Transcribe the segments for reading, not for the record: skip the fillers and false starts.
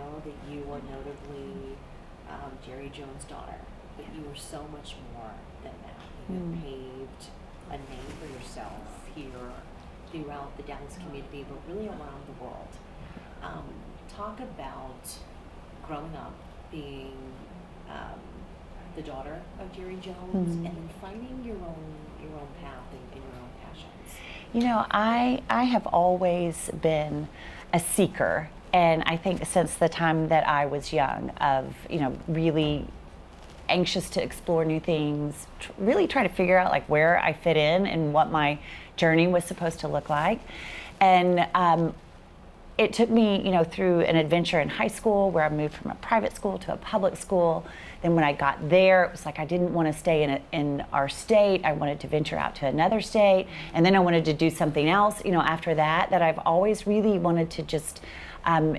know that you were notably Jerry Jones' daughter, but you were so much more than that. You have paved a name for yourself here throughout the Dallas community, but really around the world. Talk about growing up, being the daughter of Jerry Jones, and then finding your own path and your own passions. You know, I have always been a seeker, and I think since the time that I was young, of really anxious to explore new things, really try to figure out like where I fit in and what my journey was supposed to look like. And it took me, through an adventure in high school where I moved from a private school to a public school. Then when I got there, it was like I didn't want to stay in our state. I wanted to venture out to another state. And then I wanted to do something else, after that I've always really wanted to just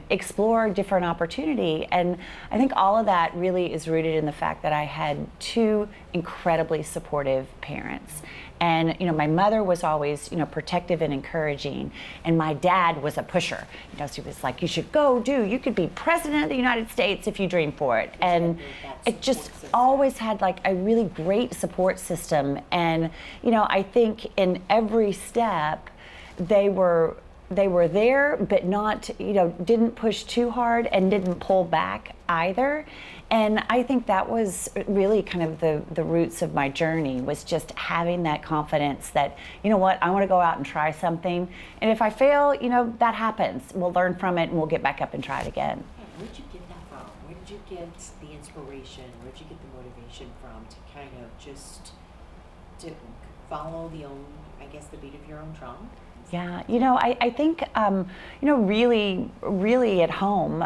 explore different opportunity. And I think all of that really is rooted in the fact that I had two incredibly supportive parents. And my mother was always protective and encouraging, and my dad was a pusher. So he was like, you should go you could be president of the United States if you dream for it. And it just always had like a really great support system. And I think in every step they were there, but not, didn't push too hard and didn't pull back either. And I think that was really kind of the roots of my journey, was just having that confidence that, I want to go out and try something. And if I fail, that happens. We'll learn from it and we'll get back up and try it again. Where did you get that from? Where did you get the inspiration? Where did you get the motivation from to kind of just to follow the beat of your own drum? Yeah, I think, really at home,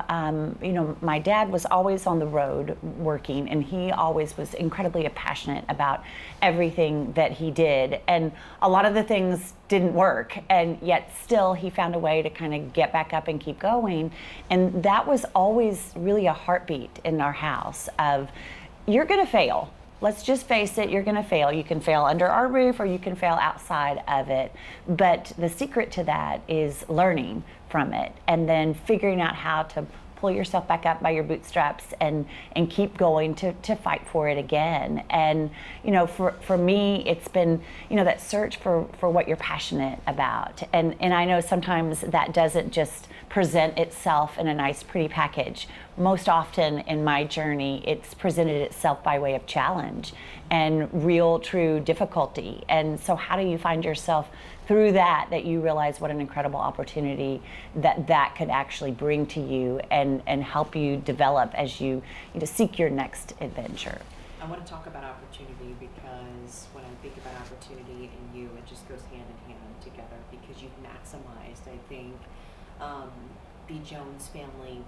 my dad was always on the road working, and he always was incredibly passionate about everything that he did. And a lot of the things didn't work, and yet still he found a way to kind of get back up and keep going. And that was always really a heartbeat in our house of, you're going to fail. Let's just face it, you're going to fail. You can fail under our roof or you can fail outside of it. But the secret to that is learning from it and then figuring out how to pull yourself back up by your bootstraps and keep going to fight for it again. And, for me, it's been, that search for what you're passionate about. And I know sometimes that doesn't just present itself in a nice, pretty package. Most often in my journey, it's presented itself by way of challenge and real, true difficulty. And so how do you find yourself through that you realize what an incredible opportunity that could actually bring to you and help you develop as you seek your next adventure? I want to talk about opportunity because when I think about opportunity and you, it just goes hand in hand together because you've maximized, I think, the Jones family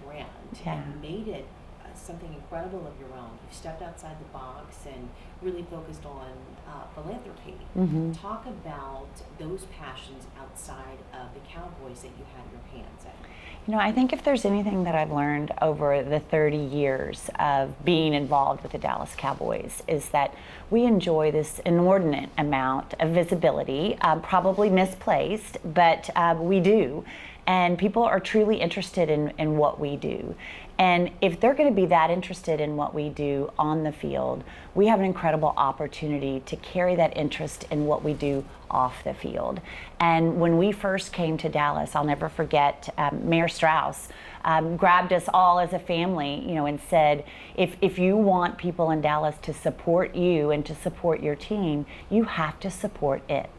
brand and made it something incredible of your own. You've stepped outside the box and really focused on philanthropy. Talk about those passions outside of the Cowboys that you had your hands in. I think if there's anything that I've learned over the 30 years of being involved with the Dallas Cowboys is that we enjoy this inordinate amount of visibility, probably misplaced, but we do. And people are truly interested in what we do. And if they're going to be that interested in what we do on the field, we have an incredible opportunity to carry that interest in what we do off the field. And when we first came to Dallas, I'll never forget, Mayor Strauss grabbed us all as a family, and said, if you want people in Dallas to support you and to support your team, you have to support it.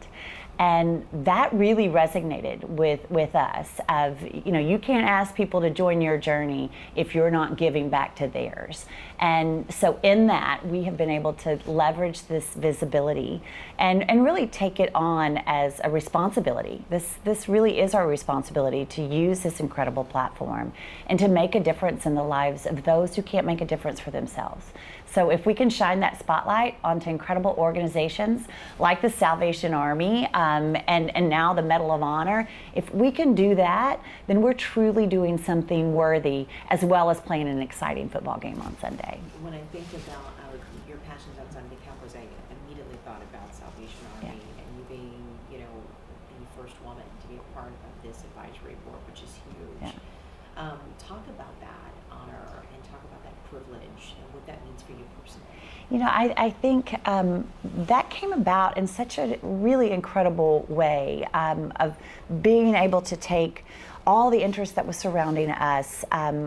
And that really resonated with us of, you can't ask people to join your journey if you're not giving back to theirs. And so in that, we have been able to leverage this visibility and really take it on as a responsibility. This really is our responsibility to use this incredible platform and to make a difference in the lives of those who can't make a difference for themselves. So if we can shine that spotlight onto incredible organizations like the Salvation Army and now the Medal of Honor, if we can do that, then we're truly doing something worthy as well as playing an exciting football game on Sunday. When I think about your passions outside of the Cowboys, I immediately thought about Salvation Army and you being, the first woman to be a part of this advisory board, which is huge. Talk about that honor and talk about that privilege and what that means for you personally. You know, I think that came about in such a really incredible way of being able to take all the interest that was surrounding us.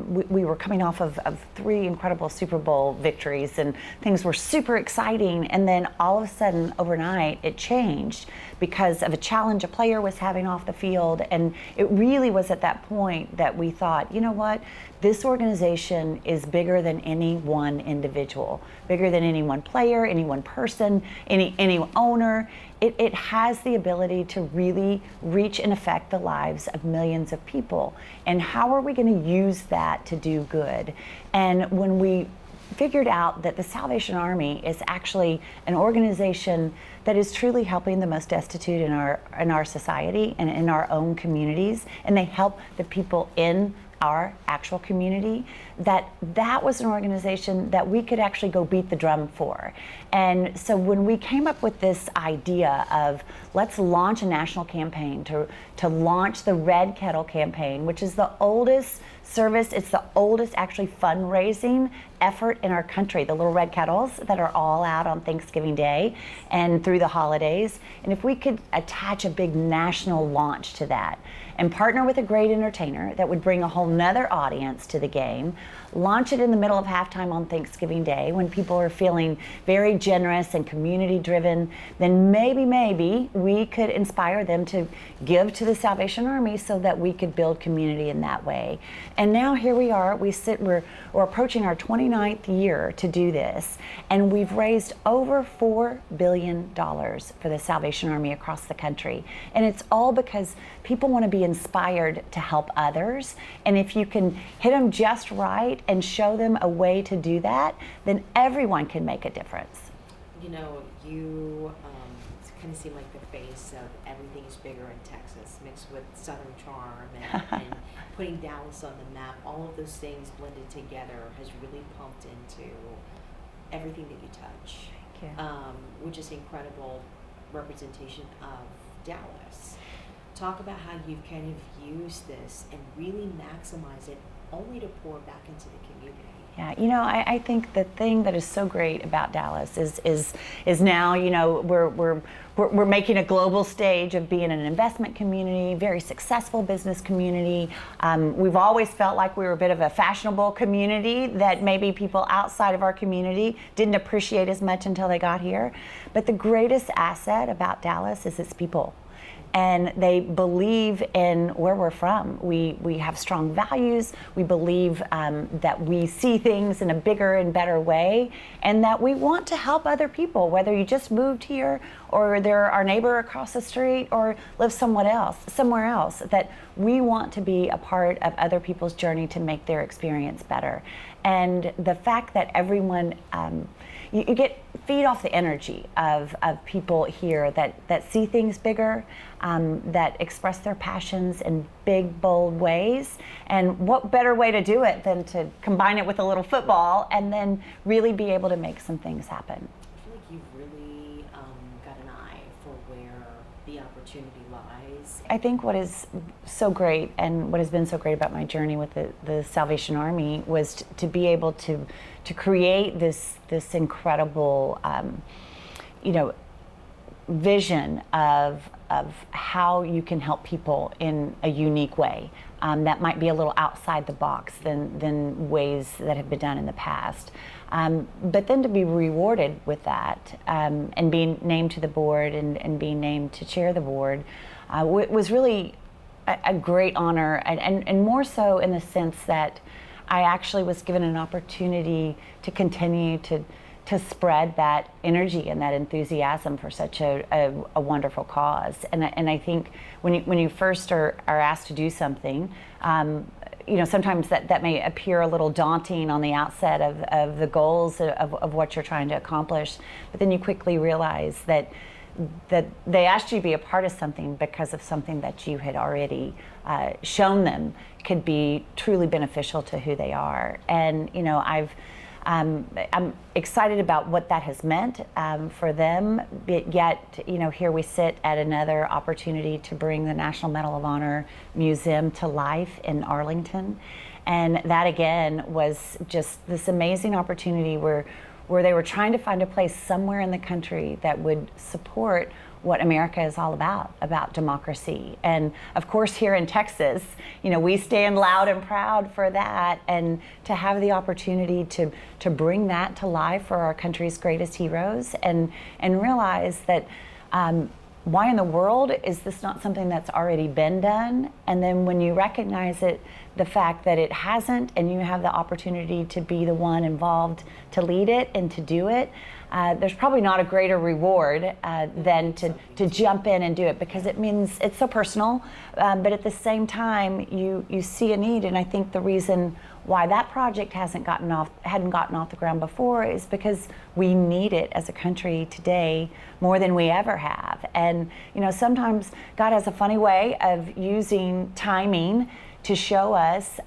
We were coming off of 3 incredible Super Bowl victories, and things were super exciting. And then all of a sudden, overnight, it changed because of a challenge a player was having off the field. And it really was at that point that we thought, you know what? This organization is bigger than any one individual, bigger than any one player, any one person, any owner. It has the ability to really reach and affect the lives of millions of people. And how are we going to use that to do good? And when we figured out that the Salvation Army is actually an organization that is truly helping the most destitute in our society and in our own communities, and they help the people in our actual community, that was an organization that we could actually go beat the drum for. And so when we came up with this idea of let's launch a national campaign to launch the Red Kettle campaign, which is the oldest service, it's the oldest actually fundraising effort in our country, the little red kettles that are all out on Thanksgiving Day and through the holidays. And if we could attach a big national launch to that and partner with a great entertainer that would bring a whole nother audience to the game, launch it in the middle of halftime on Thanksgiving Day when people are feeling very generous and community driven, then maybe we could inspire them to give to the Salvation Army so that we could build community in that way. And now here we are, we're approaching our 29th year to do this, and we've raised over $4 billion for the Salvation Army across the country. And it's all because people want to be inspired to help others, and if you can hit them just right and show them a way to do that, then everyone can make a difference. You know, you kind of seem like the face of everything is bigger in Texas, mixed with Southern charm and putting Dallas on the map. All of those things blended together has really pumped into everything that you touch. Thank you. Which is incredible representation of Dallas. Talk about how you've kind of used this and really maximize it only to pour back into the community. Yeah, you know, I think the thing that is so great about Dallas is now, you know, we're making a global stage of being an investment community, very successful business community. We've always felt like we were a bit of a fashionable community that maybe people outside of our community didn't appreciate as much until they got here. But the greatest asset about Dallas is its people. And they believe in where we're from. We have strong values. We believe that we see things in a bigger and better way, and that we want to help other people, whether you just moved here or they're our neighbor across the street or live somewhere else, that we want to be a part of other people's journey to make their experience better. And the fact that everyone, you feed off the energy of people here that see things bigger, that express their passions in big, bold ways. And what better way to do it than to combine it with a little football and then really be able to make some things happen. I feel like you've really got an eye for where the opportunity lies. I think what is so great and what has been so great about my journey with the Salvation Army was to be able to create this incredible, vision of how you can help people in a unique way that might be a little outside the box than ways that have been done in the past. But then to be rewarded with that and being named to the board and being named to chair the board was really a great honor, and more so in the sense that I actually was given an opportunity to continue to spread that energy and that enthusiasm for such a wonderful cause. And I think when you first are asked to do something, sometimes that may appear a little daunting on the outset of the goals of what you're trying to accomplish, but then you quickly realize that they asked you to be a part of something because of something that you had already shown them could be truly beneficial to who they are. And I've I'm excited about what that has meant for them, but yet, here we sit at another opportunity to bring the National Medal of Honor Museum to life in Arlington. And that again was just this amazing opportunity where they were trying to find a place somewhere in the country that would support what America is all about democracy. And of course, here in Texas, we stand loud and proud for that, and to have the opportunity to bring that to life for our country's greatest heroes, and realize that why in the world is this not something that's already been done? And then when you recognize it, the fact that it hasn't, and you have the opportunity to be the one involved to lead it and to do it, there's probably not a greater reward than to jump in and do it, because it means it's so personal, but at the same time you see a need. And I think the reason why that project hadn't gotten off the ground before is because we need it as a country today more than we ever have. And sometimes God has a funny way of using timing to show us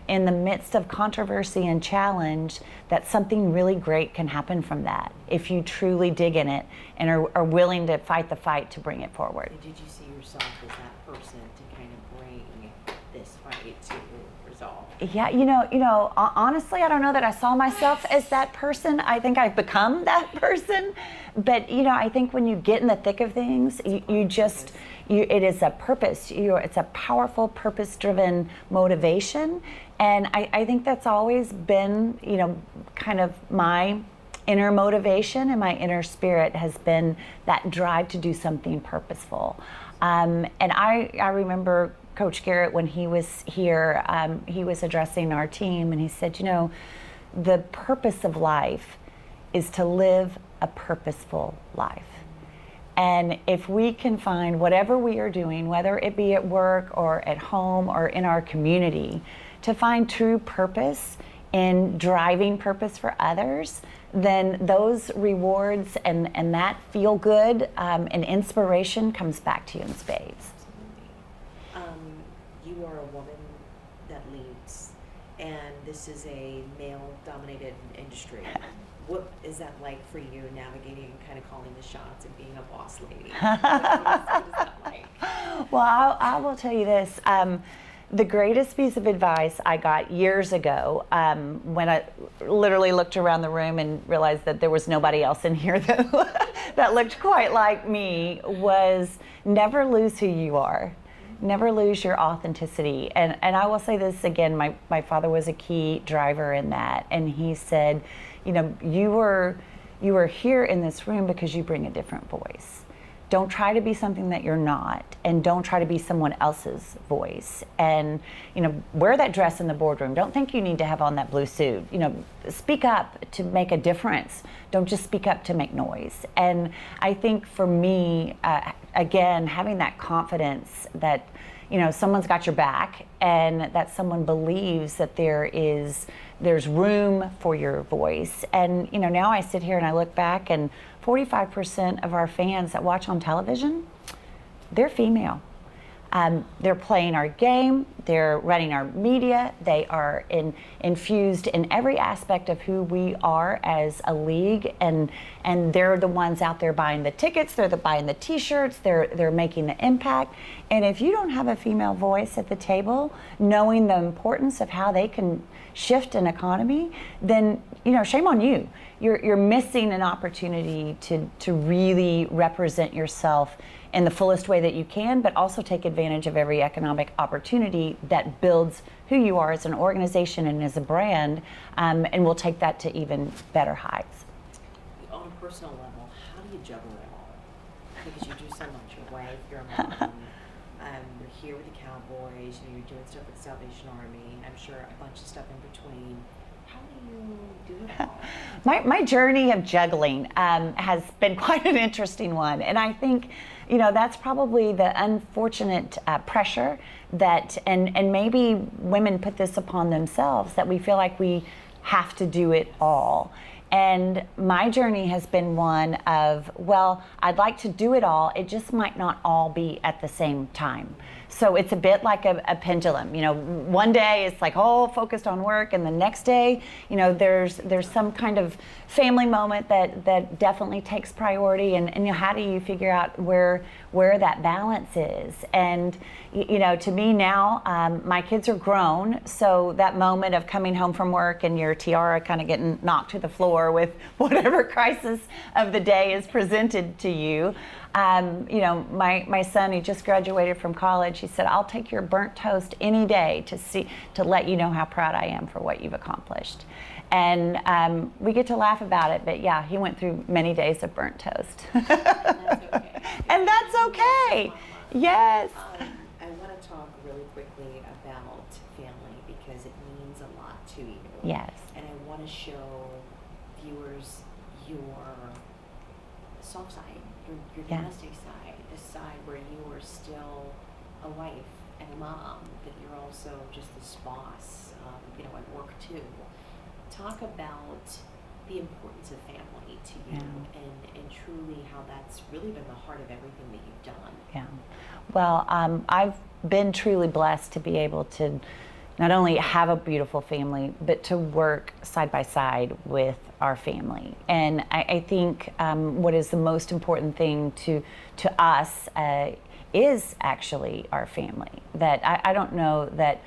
in the midst of controversy and challenge that something really great can happen from that if you truly dig in it and are willing to fight the fight to bring it forward. And did you see yourself as that person to kind of bring this fight to resolve? Yeah, honestly, I don't know that I saw myself as that person. I think I've become that person. But, I think when you get in the thick of things, it is a purpose. It's a powerful, purpose-driven motivation. And I think that's always been, kind of my inner motivation, and my inner spirit has been that drive to do something purposeful. And I remember Coach Garrett, when he was here, he was addressing our team, and he said, the purpose of life is to live a purposeful life. And if we can find whatever we are doing, whether it be at work or at home or in our community, to find true purpose in driving purpose for others, then those rewards and that feel good and inspiration comes back to you in spades. You are a woman that leads, and this is a male-dominated industry. What is that like for you, navigating and kind of calling the shots and being a boss lady? What is that like? Well, I will tell you this. The greatest piece of advice I got years ago, when I literally looked around the room and realized that there was nobody else in here that looked quite like me, was never lose who you are. Never lose your authenticity. And I will say this again, my father was a key driver in that. And he said, you are here in this room because you bring a different voice. Don't try to be something that you're not, and don't try to be someone else's voice. And, wear that dress in the boardroom. Don't think you need to have on that blue suit. Speak up to make a difference. Don't just speak up to make noise. And I think for me, again, having that confidence that, someone's got your back, and that someone believes that there's room for your voice. And, now I sit here and I look back, and 45% of our fans that watch on television, they're female. They're playing our game, they're running our media, they are infused in every aspect of who we are as a league, and they're the ones out there buying the tickets, they're buying the t-shirts, they're making the impact. And if you don't have a female voice at the table, knowing the importance of how they can shift an economy, then shame on you. You're missing an opportunity to really represent yourself in the fullest way that you can, but also take advantage of every economic opportunity that builds who you are as an organization and as a brand, and we'll take that to even better heights. On a personal level, how do you juggle it all? Because you do so much. Your wife, your mom, you're here with the Cowboys, you're doing stuff with the Salvation Army, I'm sure a bunch of stuff in between. How do you do it all? My journey of juggling has been quite an interesting one, and I think that's probably the unfortunate pressure that, and maybe women put this upon themselves, that we feel like we have to do it all. And my journey has been one of, well, I'd like to do it all. It just might not all be at the same time. So it's a bit like a pendulum. You know, one day it's like, oh, focused on work, and the next day, you know, there's some kind of family moment that definitely takes priority. And you know, how do you figure out where that balance is? And you know, to me now, my kids are grown, so that moment of coming home from work and your tiara kind of getting knocked to the floor with whatever crisis of the day is presented to you. You know, my son, he just graduated from college. He said, "I'll take your burnt toast any day to let you know how proud I am for what you've accomplished." And we get to laugh about it, but yeah, he went through many days of burnt toast. And that's okay. And that's okay. Yes. I want to talk really quickly about family because it means a lot to you. Yes. And I want to show viewers your soft side, your Yeah. domestic side, the side where you are still a wife and a mom, but you're also just this boss, you know, at work too. Talk about the importance of family to you, and truly how that's really been the heart of everything that you've done. Yeah. Well, I've been truly blessed to be able to not only have a beautiful family, but to work side by side with our family. And I think what is the most important thing to us is actually our family. That I don't know that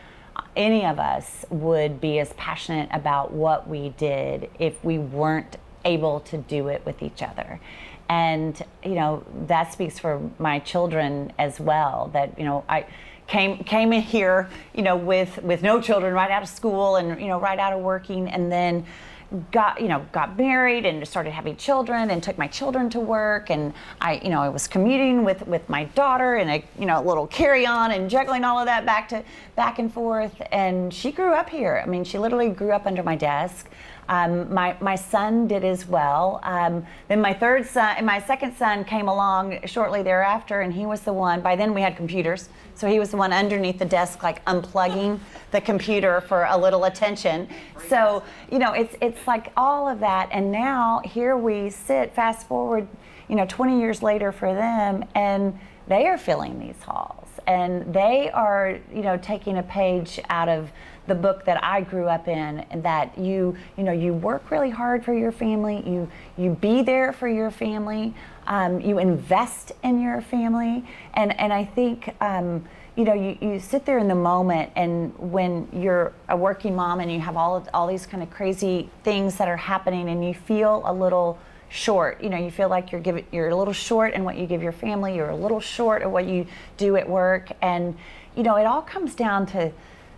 any of us would be as passionate about what we did if we weren't able to do it with each other. And you know, that speaks for my children as well, that you know, I came in here, you know, with no children, right out of school and you know, right out of working, and then got married and started having children and took my children to work, and I was commuting with my daughter and a little carry-on and juggling all of that back and forth. And she grew up here. I mean, she literally grew up under my desk. My son did as well. Then my second son came along shortly thereafter, and he was the one. By then we had computers, so he was the one underneath the desk, like unplugging the computer for a little attention. So you know, it's like all of that, and now here we sit. Fast forward, 20 years later for them, and they are filling these halls, and they are taking a page out of the book that I grew up in, and that you work really hard for your family, you be there for your family, you invest in your family, and I think you sit there in the moment, and when you're a working mom and you have all these kind of crazy things that are happening, and you feel a little short, you feel like you're a little short in what you give your family, you're a little short of what you do at work, and it all comes down to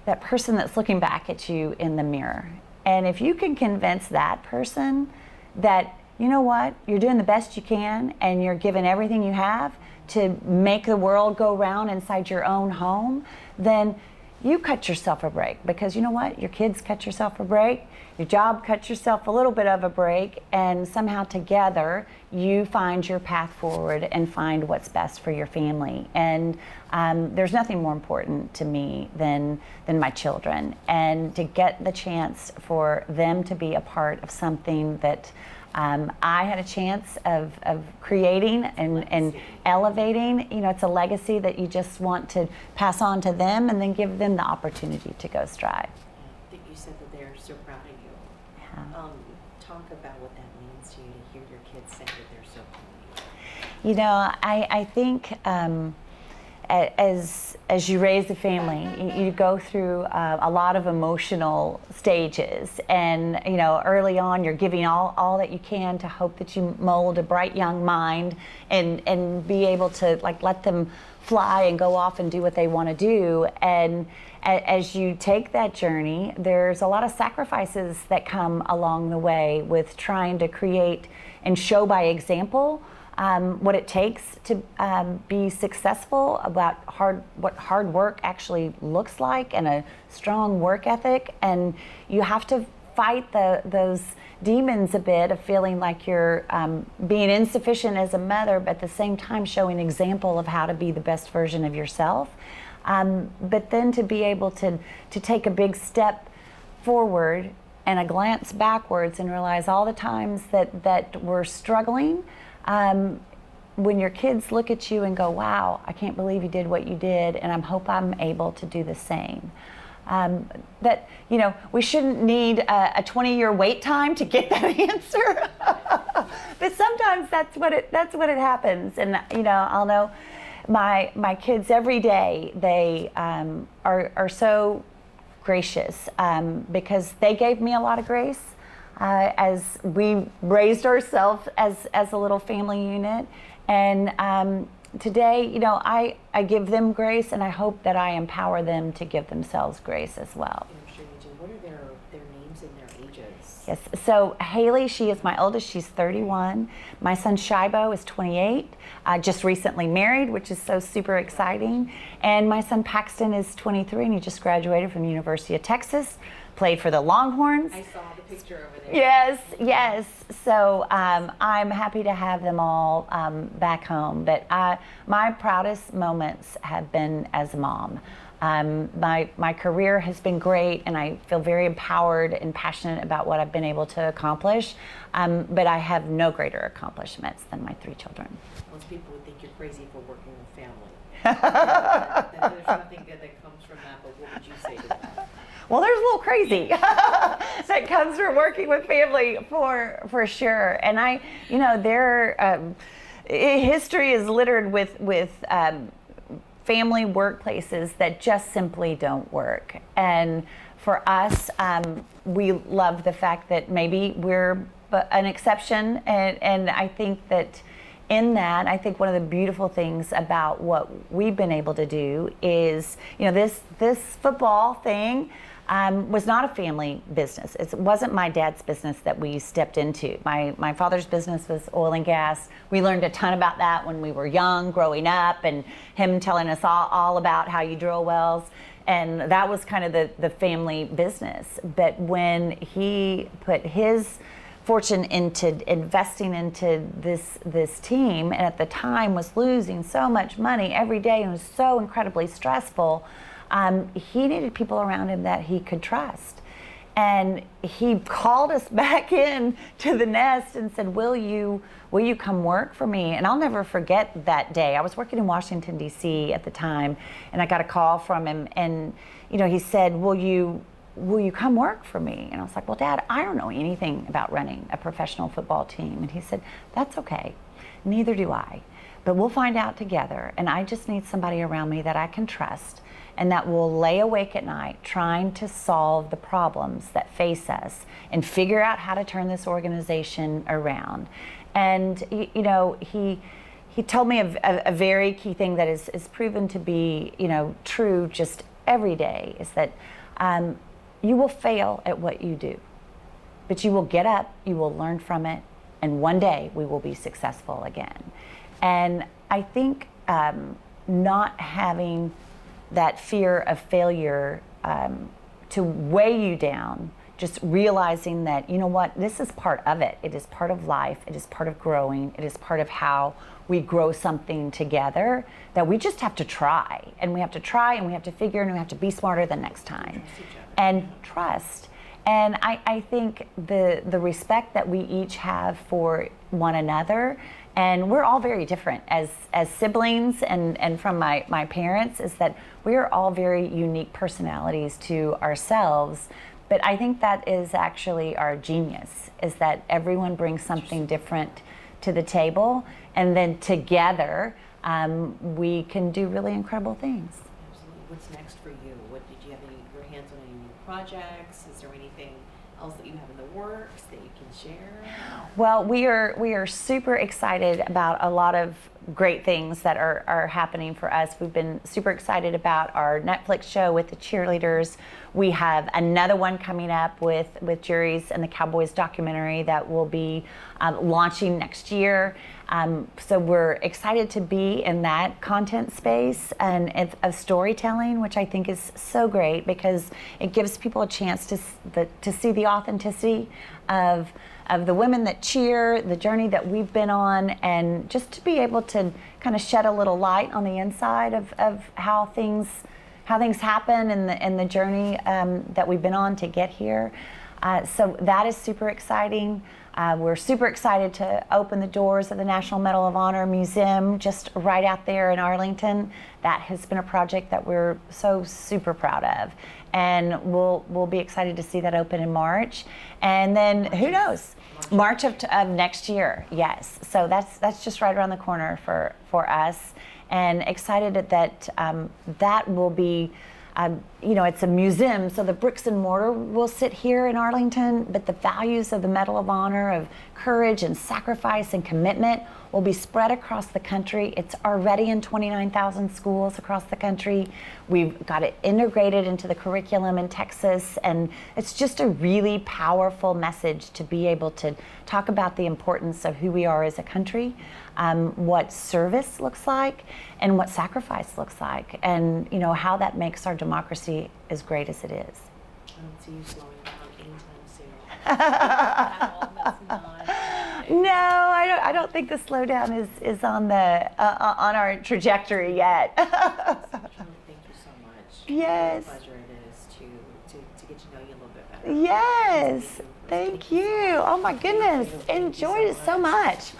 that person that's looking back at you in the mirror. And if you can convince that person that, you know what, you're doing the best you can and you're giving everything you have to make the world go round inside your own home, then you cut yourself a break, because you know what, your kids cut yourself a break, your job cuts yourself a little bit of a break, and somehow together you find your path forward and find what's best for your family. And there's nothing more important to me than my children, and to get the chance for them to be a part of something that I had a chance of creating and elevating. It's a legacy that you just want to pass on to them, and then give them the opportunity to go strive. I think you said that they're so proud of you. Yeah. Talk about what that means to you to hear your kids say that they're so proud of you. I think as you raise a family, you go through a lot of emotional stages, and early on you're giving all that you can to hope that you mold a bright young mind and be able to let them fly and go off and do what they want to do. And as you take that journey, there's a lot of sacrifices that come along the way with trying to create and show by example what it takes to be successful, about what hard work actually looks like, and a strong work ethic. And you have to fight those demons a bit of feeling like you're being insufficient as a mother, but at the same time showing example of how to be the best version of yourself. But then to be able to take a big step forward and a glance backwards and realize all the times that we're struggling, when your kids look at you and go, wow, I can't believe you did what you did, and I hope I'm able to do the same. That, we shouldn't need a 20-year wait time to get that answer. But sometimes that's what it happens. And, I'll know my kids every day, they are so gracious because they gave me a lot of grace as we raised ourselves as a little family unit. And today, I give them grace, and I hope that I empower them to give themselves grace as well. I'm sure you do. What are their names and their ages? Yes. So Haley, she is my oldest. She's 31. My son Shibo is 28. Just recently married, which is so super exciting. And my son Paxton is 23, and he just graduated from the University of Texas. Played for the Longhorns. I saw the picture over there. Yes. So I'm happy to have them all back home. But my proudest moments have been as a mom. My career has been great, and I feel very empowered and passionate about what I've been able to accomplish. But I have no greater accomplishments than my 3 children. Most people would think you're crazy for working with family. There's nothing good that comes from that, but what would you say to that? Well, there's a little crazy that comes from working with family for sure. And history is littered with family workplaces that just simply don't work. And for us, we love the fact that maybe we're an exception. And I think that in that, I think one of the beautiful things about what we've been able to do is, this football thing was not a family business. It wasn't my dad's business that we stepped into. My father's business was oil and gas. We learned a ton about that when we were young, growing up, and him telling us all about how you drill wells. And that was kind of the family business. But when he put his fortune into investing into this team, and at the time was losing so much money every day and was so incredibly stressful, he needed people around him that he could trust. And he called us back in to the nest and said, will you come work for me? And I'll never forget that day. I was working in Washington, D.C. at the time, and I got a call from him, and he said, will you come work for me? And I was like, well, Dad, I don't know anything about running a professional football team. And he said, that's okay. Neither do I. But we'll find out together. And I just need somebody around me that I can trust and that will lay awake at night trying to solve the problems that face us and figure out how to turn this organization around. And, he told me a very key thing that is proven to be, true just every day, is that you will fail at what you do, but you will get up, you will learn from it, and one day we will be successful again. And I think not having that fear of failure to weigh you down, just realizing that, this is part of it. It is part of life. It is part of growing. It is part of how we grow something together, that we just have to try. And we have to try, and we have to figure, and we have to be smarter the next time. And trust. And I think the respect that we each have for one another, and we're all very different as siblings and from my parents, is that we are all very unique personalities to ourselves. But I think that is actually our genius, is that everyone brings something different to the table, and then together we can do really incredible things. Absolutely. What's next for you? Did you have your hands on any new projects? Is there anything else that you have in the works that you can share? Well, we are super excited about a lot of great things that are happening for us. We've been super excited about our Netflix show with the cheerleaders. We have another one coming up with Juries and the Cowboys documentary that will be launching next year. So we're excited to be in that content space and of storytelling, which I think is so great because it gives people a chance to see the authenticity of the women that cheer, the journey that we've been on, and just to be able to kind of shed a little light on the inside of how things happen and the journey that we've been on to get here. So that is super exciting. We're super excited to open the doors of the National Medal of Honor Museum just right out there in Arlington. That has been a project that we're so super proud of. And we'll be excited to see that open in March. And then who knows? March of next year, yes. So that's just right around the corner for us. And excited that that will be, it's a museum, so the bricks and mortar will sit here in Arlington, but the values of the Medal of Honor, of courage and sacrifice and commitment, will be spread across the country. It's already in 29,000 schools across the country. We've got it integrated into the curriculum in Texas, and it's just a really powerful message to be able to talk about the importance of who we are as a country, what service looks like, and what sacrifice looks like, and how that makes our democracy as great as it is. I don't see you slowing down anytime soon. At all, that's not. No, I don't think the slowdown is on on our trajectory yet. Thank you so much. Yes. What a pleasure it is to get to know you a little bit better. Yes. Thank you. Oh my goodness. Enjoyed it so much.